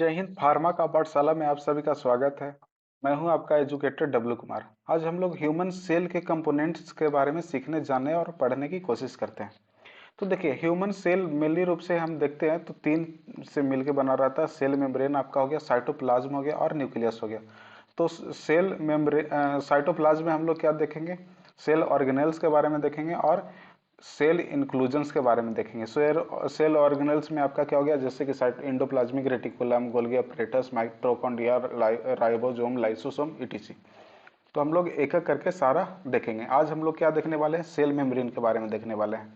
जय हिंद फार्मा का पाठशाला में आप सभी का स्वागत है। मैं हूं आपका एजुकेटर डब्लू कुमार। आज हम लोग ह्यूमन सेल के कंपोनेंट्स के बारे में सीखने जानने और पढ़ने की कोशिश करते हैं। तो देखिए, ह्यूमन सेल मेनली रूप से हम देखते हैं तो तीन से मिलकर बना रहता है। सेल मेम्ब्रेन आपका हो गया, साइटोप्लाज्म हो गया और न्यूक्लियस हो गया। तो सेल मेम्ब्रेन साइटोप्लाज्म में हम लोग क्या देखेंगे, सेल ऑर्गेनेल्स के बारे में देखेंगे और सेल इंक्लूजन्स के बारे में देखेंगे। सेल ऑर्गेनेल्स में आपका क्या हो गया, जैसे कि site endoplasmic reticulum, Golgi apparatus, mitochondria, ribosome, lysosome, etc. तो हम लोग एक एक करके सारा देखेंगे। आज हम लोग क्या देखने वाले हैं, सेल मेम्ब्रेन के बारे में देखने वाले हैं।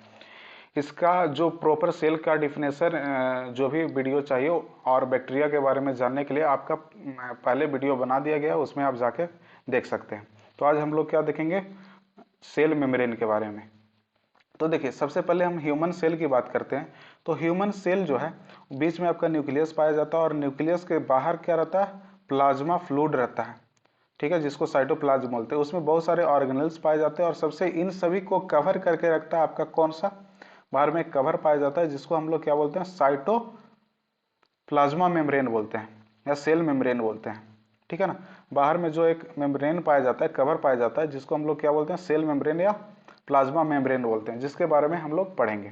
इसका जो प्रॉपर सेल का डिफिनेशन जो भी वीडियो चाहिए और बैक्टीरिया के बारे में जानने के लिए आपका पहले वीडियो बना दिया गया है, उसमें आप जाके देख सकते हैं। तो आज हम लोग क्या देखेंगे, सेल मेम्ब्रेन के बारे में। तो देखिए, सबसे पहले हम ह्यूमन सेल की बात करते हैं। तो ह्यूमन सेल जो है, बीच में आपका न्यूक्लियस पाया जाता है और न्यूक्लियस के बाहर क्या रहता है, प्लाज्मा फ्लूइड रहता है। ठीक है, जिसको साइटोप्लाज्म बोलते हैं। उसमें बहुत सारे ऑर्गेनेल्स पाए जाते हैं और सबसे इन सभी को कवर करके रखता है आपका कौन सा, बाहर में एक कवर पाया जाता है जिसको हम लोग क्या बोलते हैं, साइटोप्लाज्मा मेम्ब्रेन बोलते हैं या सेल मेम्ब्रेन बोलते हैं। ठीक है ना। बाहर में जो एक मेम्ब्रेन पाया जाता है, कवर पाया जाता है, जिसको हम लोग क्या बोलते हैं, सेल मेम्ब्रेन या प्लाज्मा मेम्ब्रेन बोलते हैं, जिसके बारे में हम लोग पढ़ेंगे।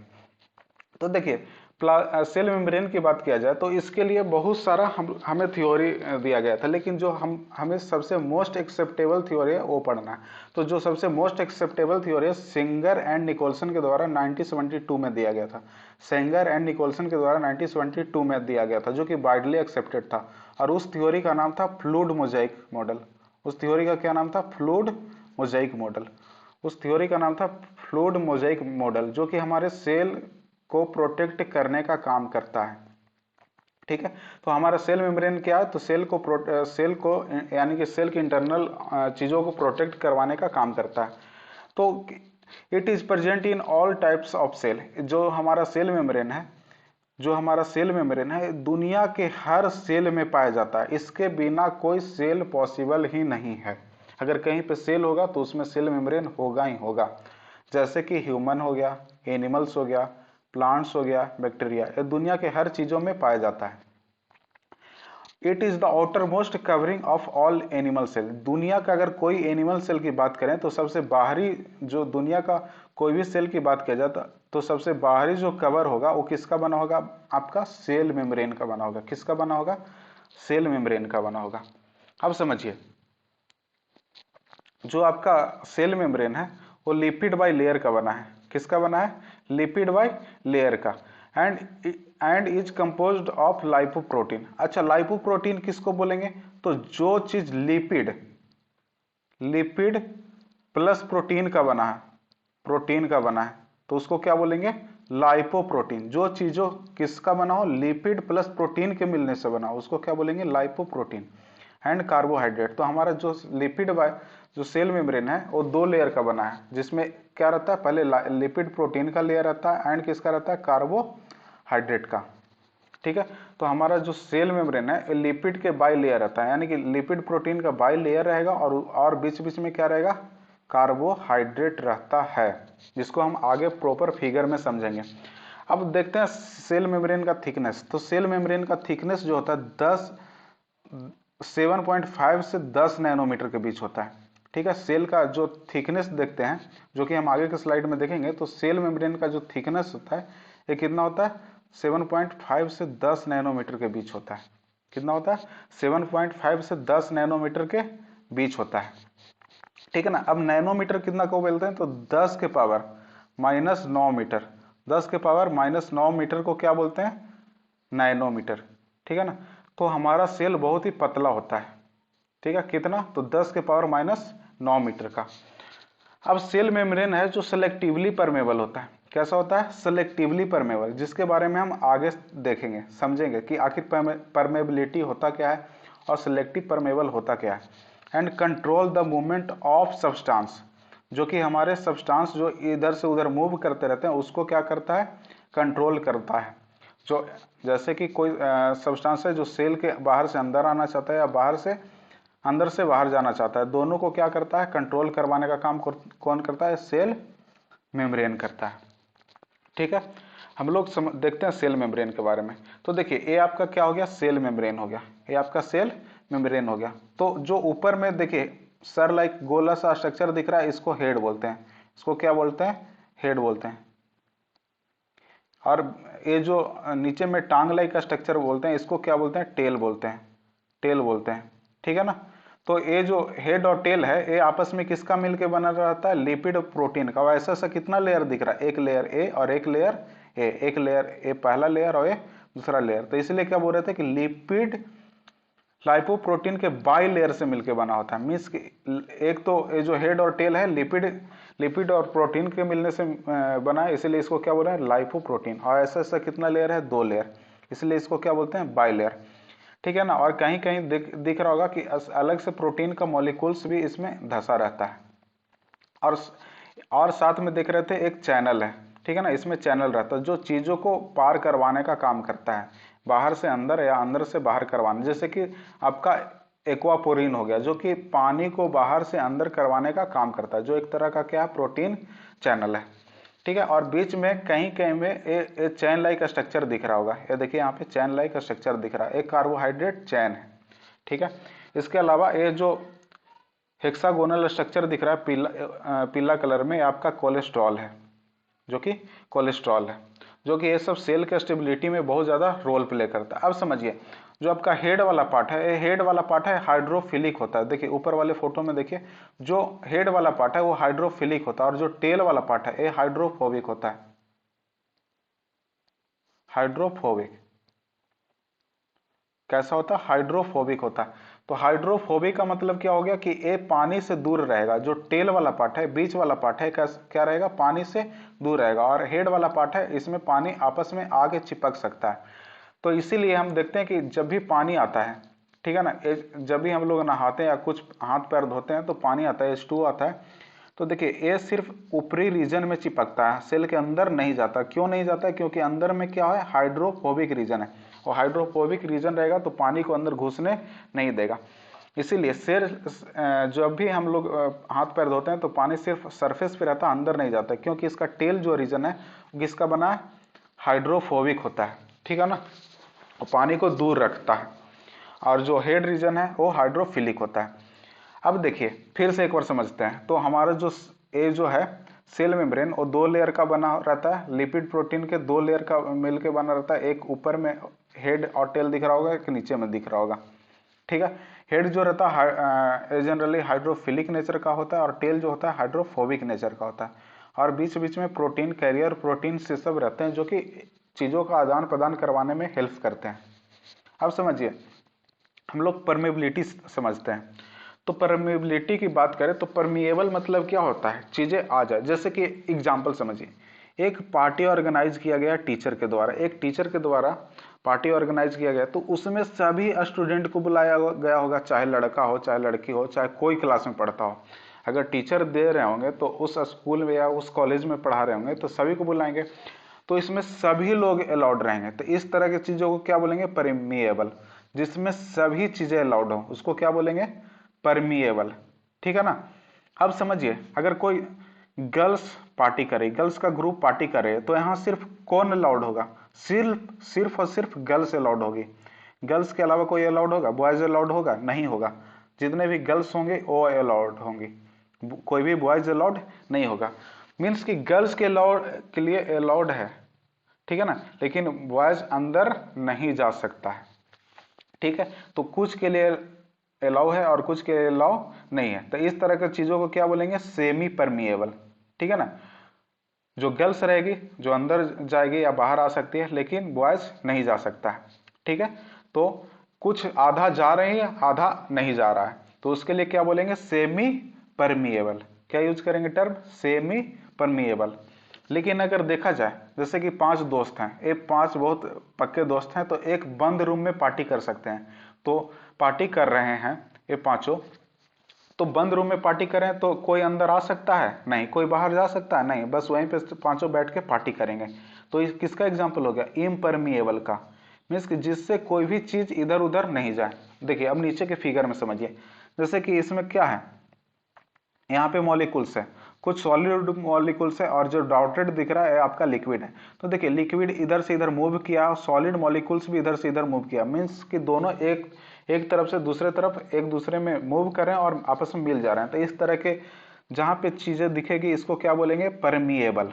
तो देखिए, सेल मेम्ब्रेन की बात किया जाए तो इसके लिए बहुत सारा हमें थ्योरी दिया गया था, लेकिन जो हमें सबसे मोस्ट एक्सेप्टेबल थ्योरी है वो पढ़ना है। तो जो सबसे मोस्ट एक्सेप्टेबल थ्योरी है, सेंगर एंड निकोलसन के द्वारा 1972 में दिया गया था। सेंगर एंड निकोलसन के द्वारा 1972 में दिया गया था, जो कि वाइडली एक्सेप्टेड था। और उस थ्योरी का नाम था फ्लूइड मोजाइक मॉडल। उस थ्योरी का क्या नाम था, फ्लूइड मोजाइक मॉडल। उस थ्योरी का नाम था फ्लूइड मोजाइक मॉडल, जो कि हमारे सेल को प्रोटेक्ट करने का काम करता है। ठीक है। तो हमारा सेल मेम्ब्रेन क्या है, तो सेल को यानी कि सेल की इंटरनल चीजों को प्रोटेक्ट करवाने का काम करता है। तो it is present in all types of cell. जो हमारा सेल मेम्ब्रेन है, जो हमारा सेल मेम्ब्रेन है, दुनिया के हर सेल में पाया जाता है। इसके बिना कोई सेल पॉसिबल ही नहीं है। अगर कहीं पे सेल होगा तो उसमें सेल मेम्ब्रेन होगा ही होगा। जैसे कि ह्यूमन हो गया, एनिमल्स हो गया, प्लांट्स हो गया, बैक्टीरिया, ये दुनिया के हर चीजों में पाया जाता है। It is the outermost covering of all animal cell. दुनिया का अगर कोई एनिमल सेल की बात करें तो सबसे बाहरी, जो दुनिया का कोई भी सेल की बात किया जाता तो सबसे बाहरी जो कवर होगा वो किसका बना होगा, आपका सेल मेम्ब्रेन का बना होगा। किसका बना होगा, सेल मेम्ब्रेन का बना होगा। अब समझिए, जो आपका सेल मेम्ब्रेन है वो लिपिड बाई लेयर का बना है। किसका बना है, लिपिड बाई लेयर का। And is composed of lipoprotein. अच्छा, लाइपोप्रोटीन किसको बोलेंगे, तो जो चीज लिपिड लिपिड प्लस प्रोटीन का बना है, प्रोटीन का बना है, तो उसको क्या बोलेंगे, लाइपोप्रोटीन। जो चीजों किसका बना हो, लिपिड प्लस प्रोटीन के मिलने से बना हो, उसको क्या बोलेंगे, लाइपोप्रोटीन। And carbohydrate. तो हमारा जो लिपिड जो सेल मेम्ब्रेन है वो दो लेयर का बना है, जिसमें क्या रहता है, पहले लिपिड प्रोटीन का लेयर रहता है एंड किसका रहता है, कार्बोहाइड्रेट का। ठीक है। तो हमारा जो सेल मेम्ब्रेन है लिपिड के बाई लेयर रहता है, यानी कि लिपिड प्रोटीन का बाई लेयर रहेगा और बीच बीच में क्या रहेगा, कार्बोहाइड्रेट रहता है, जिसको हम आगे प्रॉपर फिगर में समझेंगे। अब देखते हैं सेल मेम्ब्रेन का थिकनेस। तो सेल मेम्ब्रेन का थिकनेस जो होता है 7.5 से 10 नैनोमीटर के बीच होता है। ठीक है। सेल का जो थिकनेस देखते हैं, जो कि हम आगे के स्लाइड में देखेंगे, तो सेल मेम्ब्रेन का जो थिकनेस होता है ये कितना होता है, 7.5 से 10 नैनोमीटर के बीच होता है। कितना होता है, 7.5 से 10 नैनोमीटर के बीच होता है। ठीक है ना। अब नैनोमीटर कितना को बोलते हैं, तो 10 के पावर माइनस 9 मीटर। 10 के पावर माइनस 9 मीटर को क्या बोलते हैं, नैनोमीटर। ठीक है ना। तो हमारा सेल बहुत ही पतला होता है। ठीक है, कितना, तो 10 के पावर माइनस 9 मीटर का। अब सेल मेम्ब्रेन है जो सेलेक्टिवली परमेबल होता है। कैसा होता है, सेलेक्टिवली परमेबल, जिसके बारे में हम आगे देखेंगे, समझेंगे कि आखिर परमेबिलिटी होता क्या है और सेलेक्टिव परमेबल होता क्या है। And control the movement of substance, जो कि हमारे सब्सटेंस जो इधर से उधर मूव करते रहते हैं उसको क्या करता है, कंट्रोल करता है। जो जैसे कि कोई सब्सटेंस है जो सेल के बाहर से अंदर आना चाहता है या बाहर से अंदर से बाहर जाना चाहता है, दोनों को क्या करता है, कंट्रोल करवाने का काम कौन करता है, सेल मेम्ब्रेन करता है। ठीक है। हम लोग देखते हैं सेल मेम्ब्रेन के बारे में। तो देखिए ये आपका क्या हो गया, सेल मेम्ब्रेन हो गया, ये आपका सेल मेम्ब्रेन हो गया। तो जो ऊपर में देखिए सर लाइक गोला सा स्ट्रक्चर दिख रहा है, इसको हेड बोलते हैं। इसको क्या बोलते हैं, हेड बोलते हैं। और ये जो नीचे में टांग लाइक स्ट्रक्चर बोलते हैं, इसको क्या बोलते हैं, टेल बोलते हैं, टेल बोलते हैं, ठीक है ना। तो ये जो हेड और टेल है, ये आपस में किसका मिलके बना रहता है, लिपिड प्रोटीन का। वैसा सा कितना लेयर दिख रहा है, एक लेयर ए और एक लेयर ए, एक लेयर ए पहला लेयर और ये दूसरा लेयर। तो इसलिए क्या बोल रहे थे कि लिपिड लाइपोप्रोटीन के बाई लेयर से मिलके बना होता है। मीन्स एक तो ये जो हेड और टेल है लिपिड और प्रोटीन के मिलने से बना है, इसीलिए इसको क्या बोल रहे हैं, लाइपोप्रोटीन। और ऐसा ऐसा कितना लेयर है, 2 लेयर, इसलिए इसको क्या बोलते हैं, बाई लेयर, ठीक है ना। और कहीं कहीं दिख रहा होगा कि अलग से प्रोटीन का मॉलिक्यूल्स भी इसमें धंसा रहता है। और साथ में देख रहे थे एक चैनल है, ठीक है ना, इसमें चैनल रहता है जो चीज़ों को पार करवाने का काम करता है, बाहर से अंदर या अंदर से बाहर करवाने। जैसे कि आपका एक्वापोरिन हो गया, जो कि पानी को बाहर से अंदर करवाने का काम करता है, जो एक तरह का क्या प्रोटीन चैनल है, ठीक है। और बीच में कहीं कहीं में ये चैन लाइक स्ट्रक्चर दिख रहा होगा, ये देखिए यहाँ पे चैन लाइक स्ट्रक्चर दिख रहा है, एक कार्बोहाइड्रेट चैन है, ठीक है। इसके अलावा ये जो हेक्सागोनल स्ट्रक्चर दिख रहा है पीला कलर में, आपका कोलेस्ट्रॉल है, जो कि कोलेस्ट्रॉल है, जो कि ये सब सेल के स्टेबिलिटी में बहुत ज़्यादा रोल प्ले करता है। अब समझिए जो आपका हेड वाला पार्ट है, ये हेड वाला पार्ट है हाइड्रोफिलिक होता है। देखिए ऊपर वाले फोटो में देखिए, जो हेड वाला पार्ट है वो हाइड्रोफिलिक होता है, और जो टेल वाला पार्ट है ये हाइड्रोफोबिक होता है, हाइड्रोफोबिक। कैसा होता है, हाइड्रोफोबिक होता है। तो हाइड्रोफोबिक का मतलब क्या हो गया कि ये पानी से दूर रहेगा। जो टेल वाला पार्ट है, बीच वाला पार्ट है, क्या रहेगा, पानी से दूर रहेगा। और हेड वाला पार्ट है, इसमें पानी आपस में आगे चिपक सकता है। तो इसीलिए हम देखते हैं कि जब भी पानी आता है, ठीक है ना, जब भी हम लोग नहाते हैं या कुछ हाथ पैर धोते हैं तो पानी आता है, H2O आता है। तो देखिए ये सिर्फ ऊपरी रीजन में चिपकता है, सेल के अंदर नहीं जाता। क्यों नहीं जाता, क्योंकि अंदर में क्या है, हाइड्रोफोबिक रीजन है, और हाइड्रोफोबिक रीजन रहेगा तो पानी को अंदर घुसने नहीं देगा। इसीलिए सेल जब भी हम लोग हाथ पैर धोते हैं तो पानी सिर्फ सरफेस पे रहता है, अंदर नहीं जाता, क्योंकि इसका टेल जो रीजन है वो किसका बना है, हाइड्रोफोबिक होता है, ठीक है ना, और पानी को दूर रखता है। और जो हेड रीजन है वो हाइड्रोफिलिक होता है। अब देखिए फिर से एक बार समझते हैं। तो हमारा जो ए जो है सेल मेम्ब्रेन, वो 2 लेयर का बना रहता है, लिपिड प्रोटीन के 2 लेयर का मिलके बना रहता है। एक ऊपर में हेड और टेल दिख रहा होगा, एक नीचे में दिख रहा होगा, ठीक है। हेड जो रहता है जनरली हाइड्रोफिलिक नेचर का होता है, और टेल जो होता है हाइड्रोफोबिक नेचर का होता है। और बीच बीच में प्रोटीन कैरियर प्रोटीन से सब रहते हैं, जो कि चीज़ों का आदान प्रदान करवाने में हेल्प करते हैं। अब समझिए हम लोग परमेबिलिटी समझते हैं। तो परमेबिलिटी की बात करें तो परमिएबल मतलब क्या होता है, चीज़ें आ जाए। जैसे कि एग्जाम्पल समझिए, एक पार्टी ऑर्गेनाइज किया गया टीचर के द्वारा, एक टीचर के द्वारा पार्टी ऑर्गेनाइज किया गया, तो उसमें सभी स्टूडेंट को बुलाया गया होगा, चाहे लड़का हो चाहे लड़की हो, चाहे कोई क्लास में पढ़ता हो। अगर टीचर दे रहे होंगे तो उस स्कूल में या उस कॉलेज में पढ़ा रहे होंगे तो सभी को बुलाएंगे, तो इसमें सभी लोग अलाउड रहेंगे। तो इस तरह की चीज़ों को क्या बोलेंगे, परमिएबल। जिसमें सभी चीज़ें अलाउड हो उसको क्या बोलेंगे, परमिएबल, ठीक है ना। अब समझिए अगर कोई गर्ल्स पार्टी करे, गर्ल्स का ग्रुप पार्टी करे, तो यहाँ सिर्फ कौन अलाउड होगा, सिर्फ और सिर्फ गर्ल्स अलाउड होगी। गर्ल्स के अलावा कोई अलाउड होगा, बॉयज अलाउड होगा, नहीं होगा। जितने भी गर्ल्स होंगे वो अलाउड होंगी, कोई भी बॉयज अलाउड नहीं होगा। मीन्स कि गर्ल्स के लिए अलाउड है, ठीक है ना, लेकिन बॉयज अंदर नहीं जा सकता है, ठीक है। तो कुछ के लिए अलाउ है और कुछ के लिए अलाउ नहीं है। तो इस तरह की चीज़ों को क्या बोलेंगे, सेमी परमिएबल, ठीक है ना। जो गर्ल्स रहेगी जो अंदर जाएगी या बाहर आ सकती है, लेकिन बॉयज नहीं जा सकता है, ठीक है। तो कुछ आधा जा रहे हैं आधा नहीं जा रहा है, तो उसके लिए क्या बोलेंगे, सेमी परमिएबल। क्या यूज करेंगे टर्म, सेमी परमिएबल। लेकिन अगर देखा जाए जैसे कि 5 दोस्त हैं, ये 5 बहुत पक्के दोस्त हैं, तो एक बंद रूम में पार्टी कर सकते हैं। तो पार्टी कर रहे हैं ये पांचों, तो बंद रूम में पार्टी करें तो कोई अंदर आ सकता है नहीं, कोई बाहर जा सकता है नहीं, बस वहीं पे पांचों बैठ के पार्टी करेंगे। तो इस किसका एग्जाम्पल हो गया, इम्परमिएबल का। मीन्स कि जिससे कोई भी चीज इधर उधर नहीं जाए। देखिए अब नीचे के फिगर में समझिए, जैसे कि इसमें क्या है, यहाँ पे मॉलिक्यूल्स है, कुछ सॉलिड मॉलिक्यूल्स है और जो डॉटेड दिख रहा है आपका लिक्विड है। तो देखिए लिक्विड इधर से इधर मूव किया और सॉलिड मॉलिक्यूल्स भी इधर से इधर मूव किया, मीन्स कि दोनों एक तरफ से दूसरे तरफ एक दूसरे में मूव कर रहे हैं और आपस में मिल जा रहे हैं। तो इस तरह के जहां पे चीजें दिखेगी इसको क्या बोलेंगे, परमिएबल।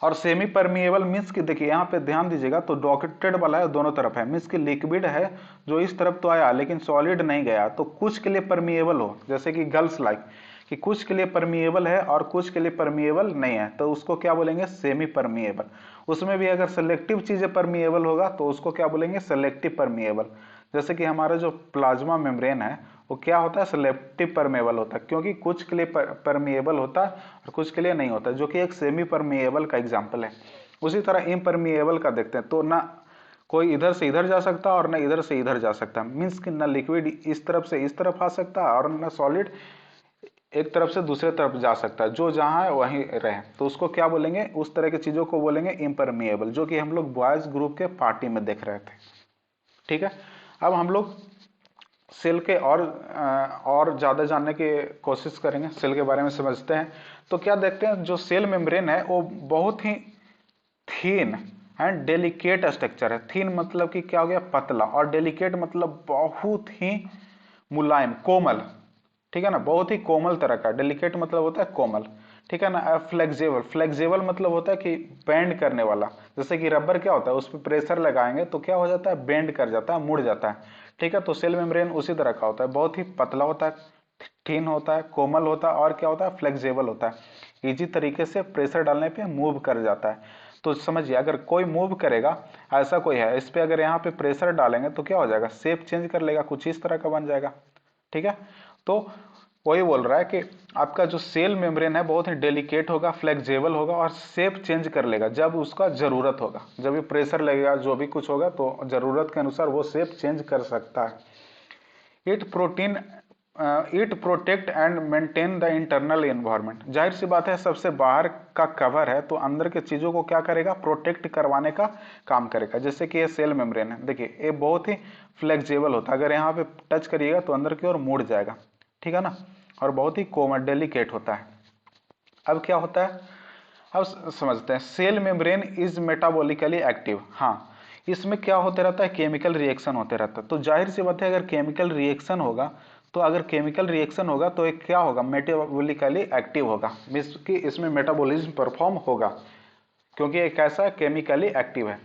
और सेमी परमिएबल मीन्स कि देखिए यहाँ पे ध्यान दीजिएगा, तो डॉटेड वाला है दोनों तरफ है, मीन्स कि लिक्विड है जो इस तरफ तो आया लेकिन सॉलिड नहीं गया, तो कुछ के लिए परमिएबल हो, जैसे कि गर्ल्स लाइक कि कुछ के लिए परमिएबल है और कुछ के लिए परमिएबल नहीं है, तो उसको क्या बोलेंगे, सेमी परमिएबल। उसमें भी अगर सेलेक्टिव चीजें परमिएबल होगा तो उसको क्या बोलेंगे, सेलेक्टिव परमिएबल। जैसे कि हमारा जो प्लाज्मा मेम्ब्रेन है वो क्या होता है, सेलेक्टिव परमेबल होता है, क्योंकि कुछ के लिए परमिएबल होता है और कुछ के लिए नहीं होता, जो कि एक सेमी परमिएबल का एग्जाम्पल है। उसी तरह इम्परमिएबल का देखते हैं, तो ना कोई इधर से इधर जा सकता और ना इधर से इधर जा सकता, मीन्स कि ना लिक्विड इस तरफ से इस तरफ आ सकता और ना सॉलिड एक तरफ से दूसरे तरफ जा सकता है, जो जहां है वहीं रहे, तो उसको क्या बोलेंगे, उस तरह की चीजों को बोलेंगे इम्परमिएबल, जो कि हम लोग बॉयज ग्रुप के पार्टी में देख रहे थे। ठीक है, अब हम लोग सेल के और ज़्यादा जानने की कोशिश करेंगे, सेल के बारे में समझते हैं। तो क्या देखते हैं, जो सेल मेम्ब्रेन है वो बहुत ही थीन एंड डेलिकेट स्ट्रक्चर है। थीन मतलब कि क्या हो गया, पतला, और डेलिकेट मतलब बहुत ही मुलायम, कोमल। ठीक है ना, बहुत ही कोमल तरह का, डेलिकेट मतलब होता है कोमल। ठीक है ना, फ्लेक्सिबल, फ्लेक्सिबल मतलब होता है कि बेंड करने वाला, जैसे कि रबर क्या होता है उस पर प्रेशर लगाएंगे तो क्या हो जाता है, बेंड कर जाता है, मुड़ जाता है। ठीक है, तो सेल मेम्ब्रेन उसी तरह का होता है, बहुत ही पतला होता है, थीन होता है, कोमल होता है, और क्या होता है, फ्लेक्सिबल होता है, इजी तरीके से प्रेशर डालने पे मूव कर जाता है। तो समझिए अगर कोई मूव करेगा, ऐसा कोई है इस पे अगर यहाँ पे प्रेशर डालेंगे तो क्या हो जाएगा, शेप चेंज कर लेगा, कुछ इस तरह का बन जाएगा। ठीक है, तो वही बोल रहा है कि आपका जो सेल मेम्ब्रेन है बहुत ही डेलिकेट होगा, फ्लेक्सिबल होगा और शेप चेंज कर लेगा जब उसका जरूरत होगा, जब भी प्रेशर लगेगा जो भी कुछ होगा तो जरूरत के अनुसार वो शेप चेंज कर सकता है। It protect and maintain the internal environment. जाहिर सी बात है, सबसे बाहर का कवर है तो अंदर के चीजों को क्या करेगा, प्रोटेक्ट करवाने का काम करेगा। जैसे कि ये सेल मेम्ब्रेन है, देखिए ये बहुत ही फ्लेक्सिबल होता है, अगर यहाँ पे टच करिएगा तो अंदर की ओर मुड़ जाएगा। ठीक है ना, और बहुत ही कोमल डेलिकेट होता है। अब क्या होता है, अब समझते हैं, cell membrane is metabolically active. हाँ, इसमें क्या होते रहता है, केमिकल रिएक्शन होते रहता है, तो जाहिर सी बात है अगर केमिकल रिएक्शन होगा तो अगर केमिकल रिएक्शन होगा तो एक क्या होगा, मेटाबॉलिकली एक्टिव होगा, मीन्स कि इसमें मेटाबॉलिज्म परफॉर्म होगा, क्योंकि एक ऐसा केमिकली एक्टिव है।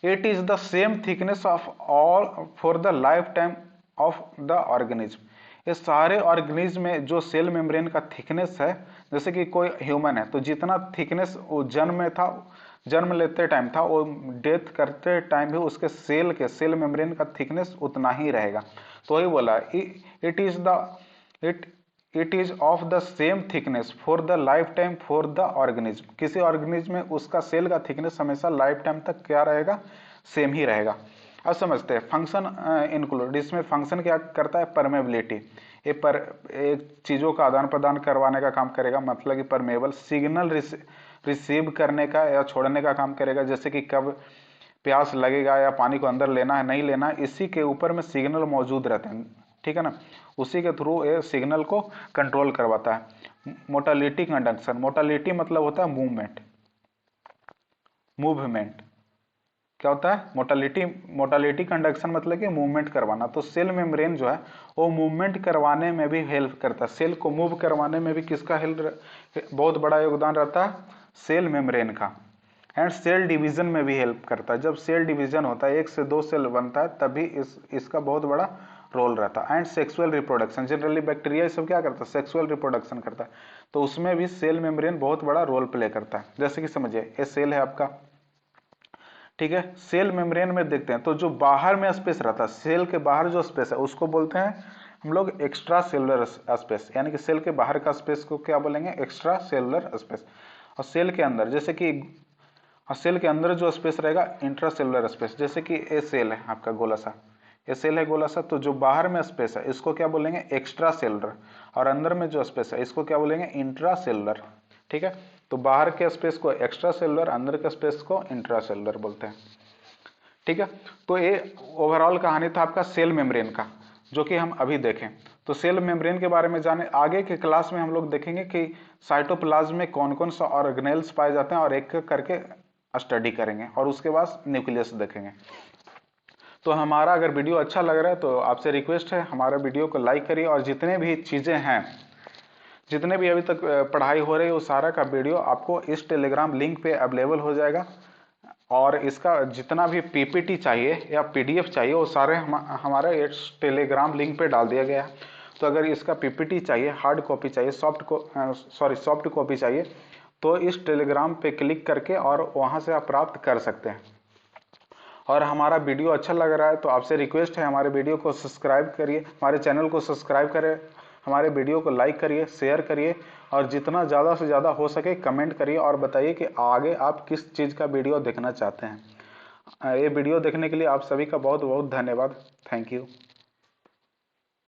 It is the same thickness of all for the life time of the organism. ये सारे ऑर्गेनिज्म में जो सेल मेम्ब्रेन का थिकनेस है, जैसे कि कोई ह्यूमन है तो जितना थिकनेस वो जन्म में था, जन्म लेते टाइम था, वो डेथ करते टाइम भी उसके सेल मेम्ब्रेन का थिकनेस उतना ही रहेगा। तो वही बोला, it is the it it is of the same thickness for the life time for the organism. किसी ऑर्गेनिज्म में उसका सेल का थिकनेस हमेशा लाइफ टाइम तक क्या रहेगा, सेम ही रहेगा। अब समझते हैं फंक्शन इंक्लूड, इसमें फंक्शन क्या करता है, परमेबिलिटी, ये पर एक चीज़ों का आदान प्रदान करवाने का काम करेगा, मतलब कि परमेबल, सिग्नल रिसीव करने का या छोड़ने का काम करेगा, जैसे कि कब प्यास लगेगा या पानी को अंदर लेना है नहीं लेना, इसी के ऊपर में सिग्नल मौजूद रहते हैं। ठीक है ना, उसी के थ्रू ये सिग्नल को कंट्रोल करवाता है। मोटालिटी कंडक्शन, मोटालिटी मतलब होता है मूवमेंट, मूवमेंट क्या होता है, मोटालिटी कंडक्शन मतलब कि मूवमेंट करवाना। तो सेल मेम्ब्रेन जो है वो मूवमेंट करवाने में भी हेल्प करता है, सेल को मूव करवाने में भी किसका बहुत बड़ा योगदान रहता है, सेल मेम्ब्रेन का। एंड सेल डिवीजन में भी हेल्प करता है, जब सेल डिवीजन होता है, 1 से 2 सेल बनता है, तभी इसका बहुत बड़ा रोल रहता है। And sexual reproduction, generally bacteria सब क्या करता है, सेक्सुअल रिप्रोडक्शन करता है, तो उसमें भी सेल मेम्ब्रेन बहुत बड़ा रोल प्ले करता है। जैसे कि समझिए ये सेल है आपका, ठीक है, सेल मेम्ब्रेन में देखते हैं तो जो बाहर में स्पेस रहता है, सेल के बाहर जो स्पेस है उसको बोलते हैं हम लोग एक्स्ट्रा सेलुलर स्पेस, यानी कि सेल के बाहर का स्पेस को क्या बोलेंगे, एक्स्ट्रा सेलुलर स्पेस। और सेल के अंदर, जैसे कि सेल के अंदर जो स्पेस रहेगा, इंट्रा सेलुलर स्पेस, जैसे कि ए सेल है आपका गोला सा, ये सेल है गोला सा, तो जो बाहर में स्पेस है इसको क्या बोलेंगे, एक्स्ट्रा सेलुलर, और अंदर में जो स्पेस है इसको क्या बोलेंगे, इंट्रा सेलुलर। ठीक है, तो बाहर के स्पेस को एक्स्ट्रा सेलुलर, अंदर के स्पेस को इंट्रा सेलुलर बोलते हैं। ठीक है, तो ये ओवरऑल कहानी था आपका सेल मेम्ब्रेन का, जो कि हम अभी देखें। तो सेल मेम्ब्रेन के बारे में जाने आगे के क्लास में हम लोग देखेंगे कि साइटोप्लाज्म में कौन कौन सा ऑर्गेनेल्स पाए जाते हैं और एक एक करके स्टडी करेंगे और उसके बाद न्यूक्लियस देखेंगे। तो हमारा अगर वीडियो अच्छा लग रहा है तो आपसे रिक्वेस्ट है हमारे वीडियो को लाइक करिए और जितने भी चीज़ें हैं, जितने भी अभी तक पढ़ाई हो रही है वो सारा का वीडियो आपको इस टेलीग्राम लिंक पे अवेलेबल हो जाएगा। और इसका जितना भी पीपीटी चाहिए या पीडीएफ चाहिए वो सारे हमारे इस टेलीग्राम लिंक पे डाल दिया गया है। तो अगर इसका पीपीटी चाहिए, हार्ड कॉपी चाहिए, सॉफ्ट कॉपी चाहिए तो इस टेलीग्राम पे क्लिक करके और वहाँ से आप प्राप्त कर सकते हैं। और हमारा वीडियो अच्छा लग रहा है तो आपसे रिक्वेस्ट है हमारे वीडियो को सब्सक्राइब करिए, हमारे चैनल को सब्सक्राइब करें, हमारे वीडियो को लाइक करिए, शेयर करिए और जितना ज़्यादा से ज़्यादा हो सके कमेंट करिए और बताइए कि आगे आप किस चीज़ का वीडियो देखना चाहते हैं। ये वीडियो देखने के लिए आप सभी का बहुत बहुत धन्यवाद। Thank you.